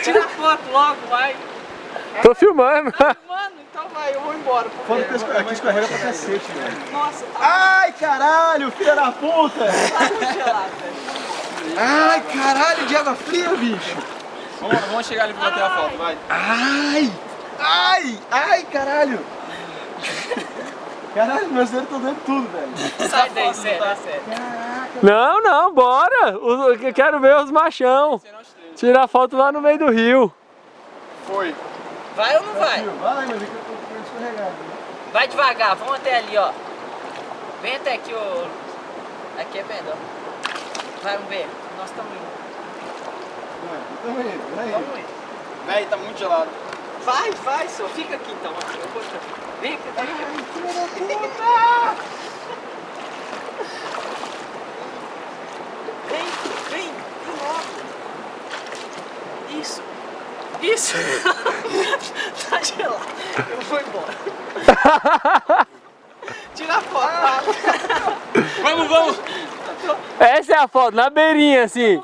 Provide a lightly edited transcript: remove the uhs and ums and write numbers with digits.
Tira a foto logo, vai. Tô filmando. Mano, então vai, eu vou embora. Aqui escorrega pra cacete, velho. Nossa, tá Ai, caralho, filha da puta! muito gelado, velho. Ai, caralho, de água fria, bicho! Vamos chegar ali pra bater a foto, vai. Ai! Ai! Ai, caralho! Caralho, meus dedos estão dando tudo, velho. Sai daí, sério, é sério. Caraca! Não, não, bora. Eu quero ver os machão. Tirar foto lá no meio do rio. Foi. Vai ou não vai? Vai, mas aqui eu tô escorregado. Vai devagar, vamos até ali, ó. Vem até aqui, ô. Aqui é melhor. Vai, vamos ver. Nós estamos indo. Tamo indo, vai. Vamos indo. Véi, tá muito gelado. Vai, só. Fica aqui então. Ó. Eu vou... Vem aqui, vem aqui. Ai, filha da puta! Vem logo. Isso. Tá gelado. Eu vou embora. Tira a foto. Vamos! Essa é a foto, na beirinha assim.